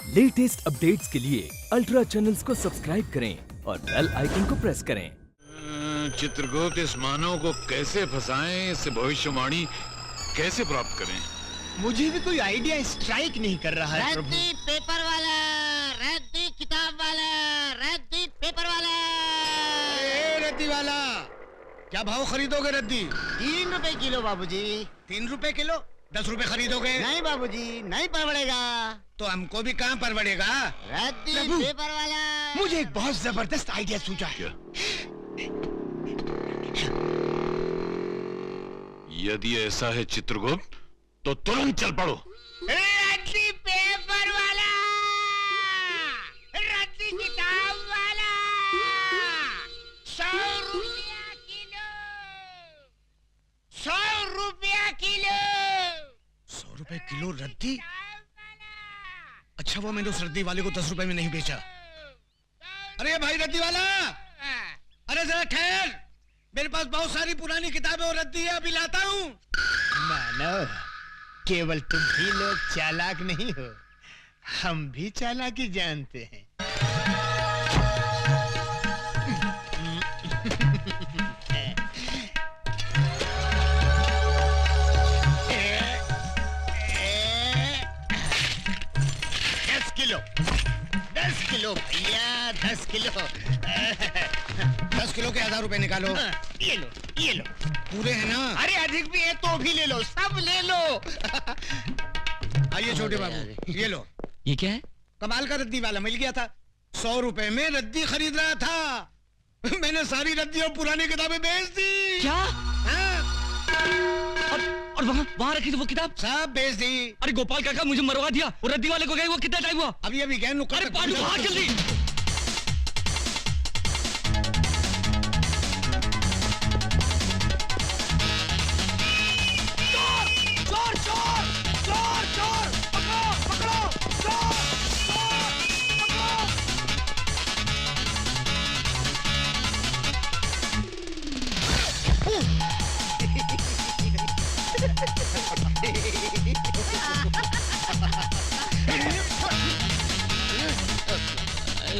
Latest updates के लिए ultra channels को सब्सक्राइब करें और बेल आइकन को प्रेस करें। चित्रगुप्त इस मानव को कैसे फंसाएं, इससे भविष्यवाणी कैसे प्राप्त करें? मुझे भी कोई आइडिया स्ट्राइक नहीं कर रहा है। रद्दी पेपर वाला, रद्दी किताब वाला, रद्दी पेपर वाला। रद्दी वाला, क्या भाव खरीदोगे रद्दी? 3 रुपए किलो बाबूजी। 3 रुपए किलो? 10 रुपए खरीदोगे? नहीं बाबूजी, नहीं परवड़ेगा। तो हमको भी कहाँ परवड़ेगा? रद्दी पेपर वाला। मुझे एक बहुत जबरदस्त आइडिया सूझा है। यदि ऐसा है चित्रगुप्त, तो तुरंत चल पड़ो। रद्दी पेपर वाला, रद्दी किताब वाला, 100 रुपया किलो, 100 रुपया किलो। 100 रुपए किलो रद्दी? अच्छा, वो मैंने उस रद्दी वाले को 10 रुपए में नहीं बेचा। अरे भाई रद्दी वाला, अरे जरा ठहर, मेरे पास बहुत सारी पुरानी किताबें और रद्दी है, अभी लाता हूँ। मानव, केवल तुम ही लोग चालाक नहीं हो, हम भी चालाकी जानते हैं। किलो 10 किलो भैया, 10 किलो। 10 किलो के 1000 रुपए निकालो। ये लो, ये लो। पूरे हैं ना? अरे अधिक भी है तो भी ले लो, सब ले लो। आइए छोटे बाबू, ये लो। ये क्या है? कमाल का रद्दी वाला मिल गया था। 100 रुपए में रद्दी खरीद रहा था। मैंने सारी रद्दी और पुरानी किताबें बेच दी। क्या? और वहाँ रखी थी वो किताब? सब बेच दी। अरे गोपाल काका, मुझे मरवा दिया। वो रद्दी वाले को गए वो कितना टाइम हुआ? अभी अभी गए। अरे पांडू भाग जल्दी।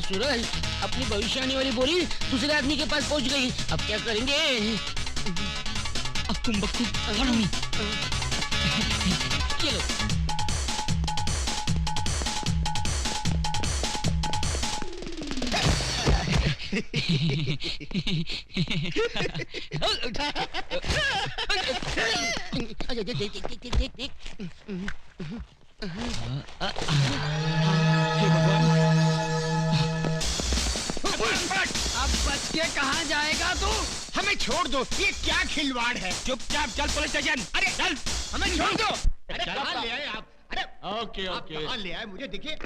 सूरज, अपनी भविष्यवाणी वाली बोली दूसरे आदमी के पास पहुंच गई। अब क्या करेंगे? अब तुम बच्चे फॉलो मी। चलो। अब बच के कहाँ जाएगा तू? हमें छोड़ दो, ये क्या खिलवाड़ है? चुपचाप चल पुलिस स्टेशन। अरे चल, हमें छोड़ दो। अरे चल, कहाँ ले आए आप? अरे ओके आप कहाँ ले आए? मुझे देखिए।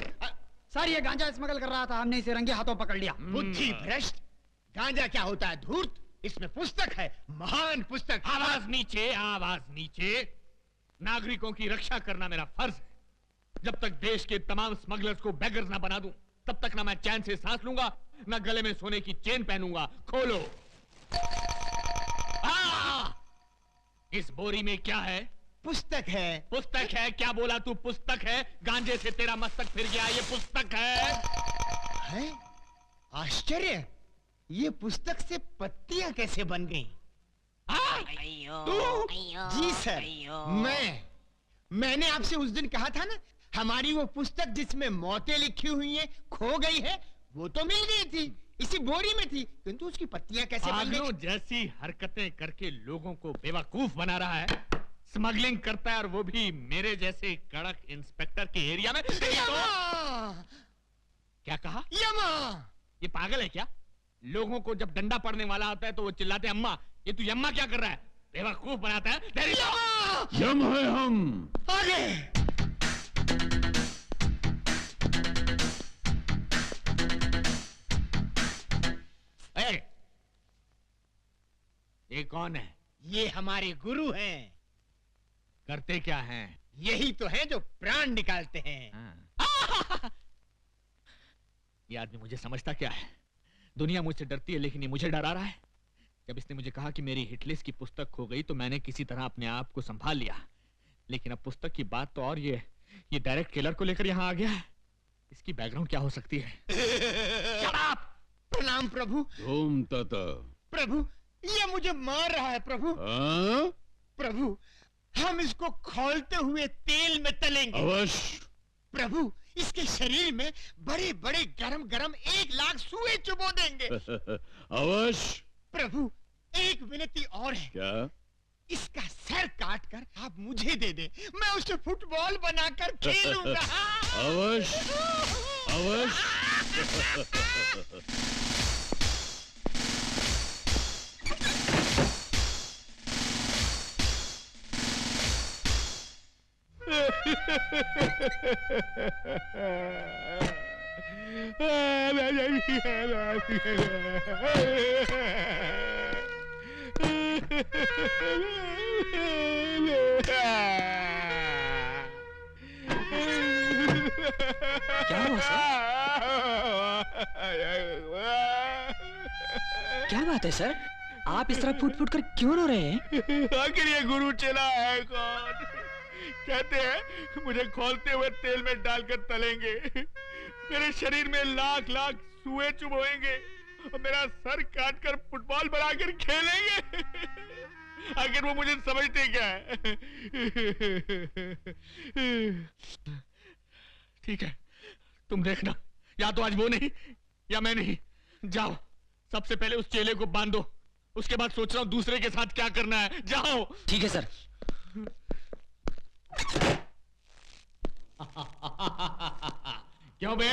सर, ये गांजा स्मगल कर रहा था, हमने इसे रंगे हाथों पकड़ लिया। बुद्धि भ्रष्ट। गांजा क्या होता है? धूर्त। इसमें पुस्तक है, महान पुस्तक। आवाज नीचे, आवाज नीचे। नागरिकों की रक्षा करना मेरा फर्ज है। जब तक देश के तमाम स्मगलर्स को बेगर्स ना बना दूं, तब तक ना मैं चैन से सांस लूंगा, ना गले में सोने की चेन पहनूंगा। खोलो। इस बोरी में क्या है? पुस्तक है। पुस्तक है? क्या बोला तू? पुस्तक है? गांजे से तेरा मस्तक फिर गया, ये पुस्तक है। आश्चर्य, ये पुस्तक से पत्तियां कैसे बन गई? जी सर, मैंने आपसे उस दिन कहा था ना, हमारी वो पुस्तक जिसमें मौतें लिखी हुई हैं खो गई है, वो तो मिल गई थी, इसी बोरी में थी, किंतु उसकी पत्तियां कैसे बन गई? जैसी हरकतें करके लोगों को बेवकूफ बना रहा है, स्मगलिंग करता है, और वो भी मेरे जैसे कड़क इंस्पेक्टर के एरिया में। क्या कहा? यमा। ये पागल है क्या? लोगों को जब डंडा पड़ने वाला होता है तो वो चिल्लाते हैं अम्मा। ये तू यम्मा क्या कर रहा है? बेवकूफ बनाता है। यम है हम। आगे। ये कौन है? ये हमारे गुरु हैं। करते क्या हैं? यही तो है जो प्राण निकालते हैं। ये आदमी मुझे समझता क्या है? दुनिया मुझसे डरती है, लेकिन ये मुझे डरा रहा है। जब इसने मुझे कहा कि मेरी हिटलिस्ट की पुस्तक खो गई तो मैंने किसी तरह अपने आप को संभाल लिया, लेकिन अब पुस्तक की बात तो और ये डायरेक्ट किलर को लेकर यहाँ आ गया है। इसकी बैकग्राउंड क्या हो सकती है? प्रणाम प्रभु। धूम तता। प्रभु ये मुझे मार रहा है प्रभु। हाँ? प्रभु हम इसको खौलते हुए तेल में तलेंगे। अवश्य। प्रभु इसके शरीर में बड़े बड़े गरम गरम 1 लाख सुए चुबो देंगे। अवश्य। प्रभु एक विनती और है। क्या? इसका सर काट कर आप मुझे दे दे, मैं उसे फुटबॉल बनाकर खेलूंगा। अवश्य अवश्य। क्या हुआ सर? क्या बात है सर? आप इस तरह फूट फूट कर क्यों रो रहे हैं? आखिर ये गुरु चला है कौन? कहते हैं मुझे खौलते हुए तेल में डालकर तलेंगे, मेरे शरीर में लाख लाख सुए चुभोएंगे और मेरा सर काट कर फुटबॉल बनाकर खेलेंगे। आखिर वो मुझे समझते क्या है? ठीक है तुम देखना, या तो आज वो नहीं या मैं नहीं। जाओ सबसे पहले उस चेले को बांधो, उसके बाद सोच रहा हूं दूसरे के साथ क्या करना है। जाओ। ठीक है सर। क्यों बे,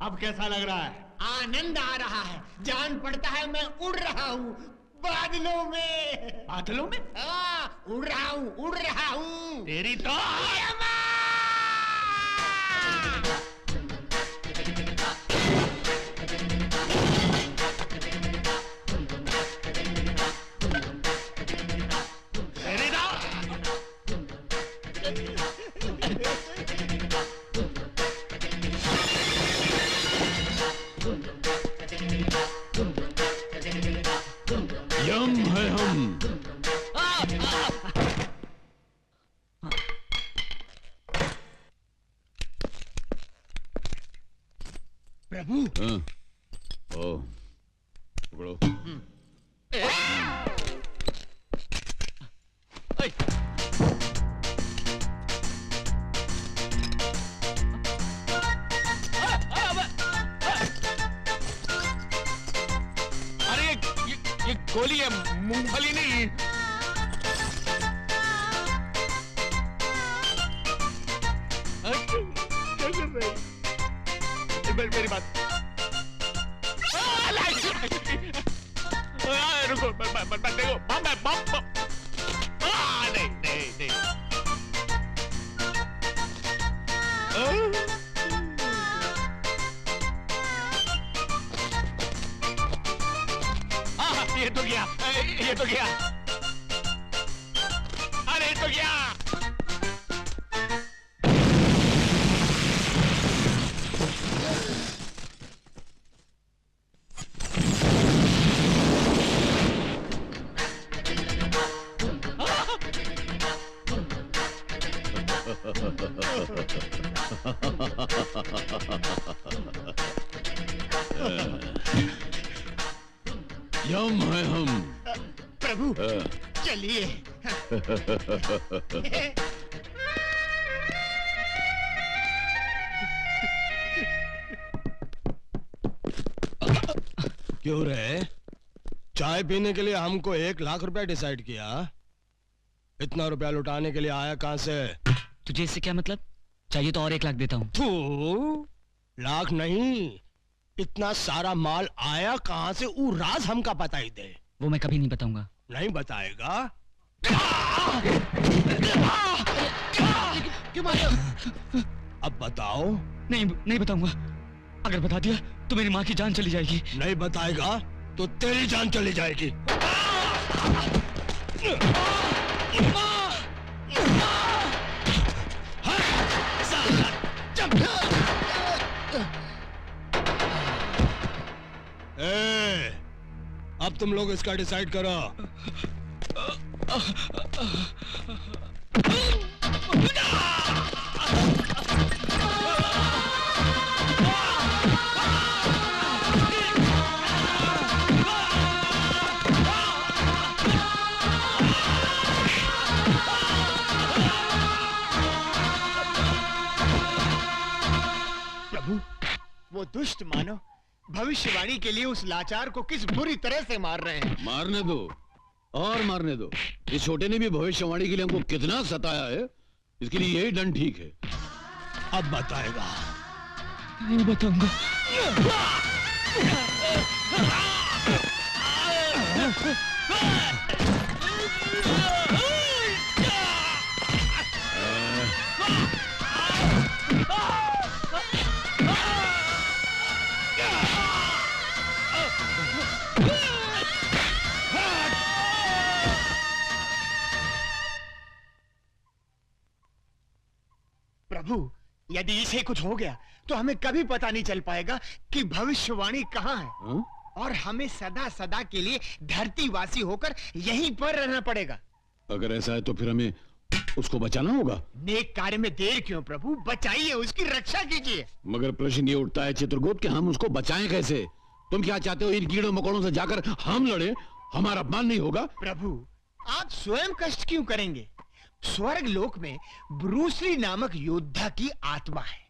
अब कैसा लग रहा है? आनंद आ रहा है, जान पड़ता है मैं उड़ रहा हूँ बादलों में। बादलों में? हाँ, उड़ रहा हूँ। तेरी तो यम है हम। प्रभु। हाँ। ओ, पकड़ो। अरे ये गोली है, मूंगफली नहीं। क्या कर रहे हैं? मेरी बात रुको, देखो बम है, बम। नहीं। ये तो गया। अरे ये तो गया। यम है हम। प्रभु चलिए। क्यों रे? चाय पीने के लिए हमको 1 लाख रुपया डिसाइड किया। इतना रुपया लुटाने के लिए आया कहां से? तुझे इससे क्या मतलब? चाहिए तो और 1 लाख देता हूँ। तू लाख नहीं, इतना सारा माल आया कहां से? वो राज हमका बता ही दे। वो मैं कभी नहीं बताऊंगा। नहीं बताएगा? क्यों मारे? अब बताओ। नहीं बताऊंगा। अगर बता दिया तो मेरी माँ की जान चली जाएगी। नहीं बताएगा तो तेरी जान चली जाएगी। अब तुम लोग इसका डिसाइड करो। वो दुष्ट मानव भविष्यवाणी के लिए उस लाचार को किस बुरी तरह से मार रहे हैं। मारने दो और मारने दो। इस छोटे ने भी भविष्यवाणी के लिए हमको कितना सताया है, इसके लिए यही दंड ठीक है। अब बताएगा। नहीं बताऊंगा। प्रभु, यदि इसे कुछ हो गया तो हमें कभी पता नहीं चल पाएगा कि भविष्यवाणी कहाँ है। हाँ? और हमें सदा सदा के लिए धरतीवासी होकर यहीं पर रहना पड़ेगा। अगर ऐसा है तो फिर हमें उसको बचाना होगा। नेक कार्य में देर क्यों प्रभु, बचाइए, उसकी रक्षा कीजिए। मगर प्रश्न ये उठता है चित्रगुप्त कि हम उसको बचाएं कैसे? तुम क्या चाहते हो, इन कीड़ों मकोड़ों से जाकर हम लड़े, हमारा अपमान नहीं होगा? प्रभु, आप स्वयं कष्ट क्यों करेंगे? स्वर्ग लोक में ब्रूसली नामक योद्धा की आत्मा है।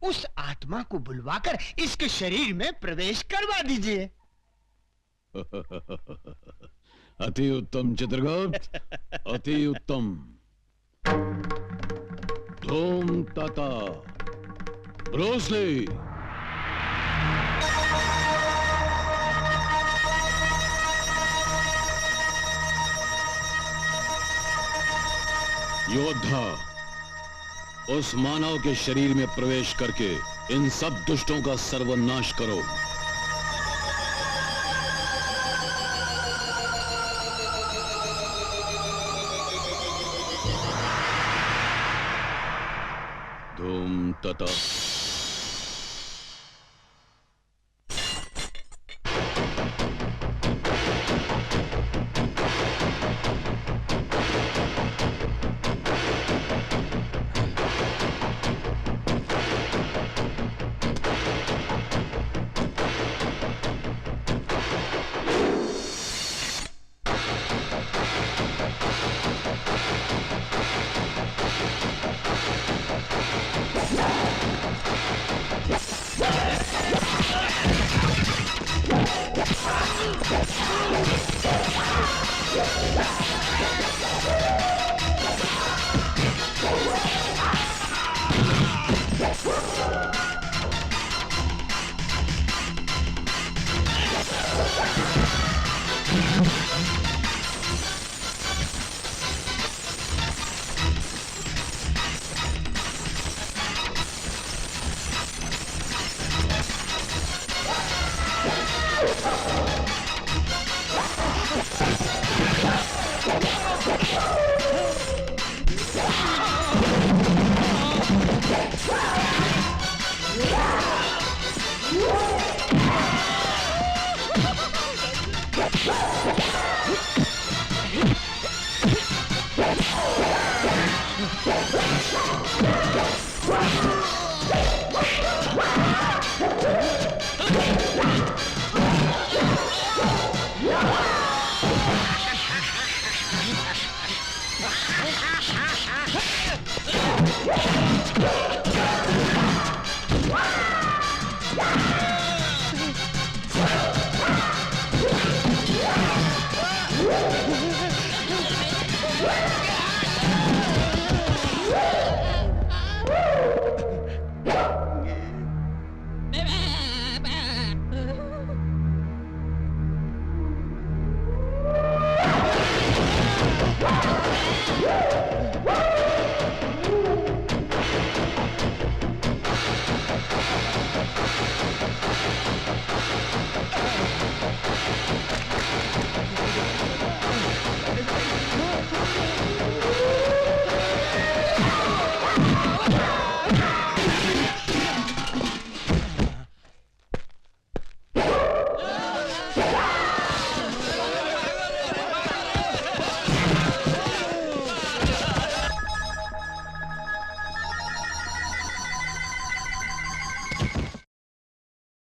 उस आत्मा को बुलवाकर इसके शरीर में प्रवेश करवा दीजिए। अति उत्तम चित्रगुप्त, अति उत्तम। धूम तथा ब्रूसली। योद्धा, उस मानव के शरीर में प्रवेश करके इन सब दुष्टों का सर्वनाश करो। धूम तथा।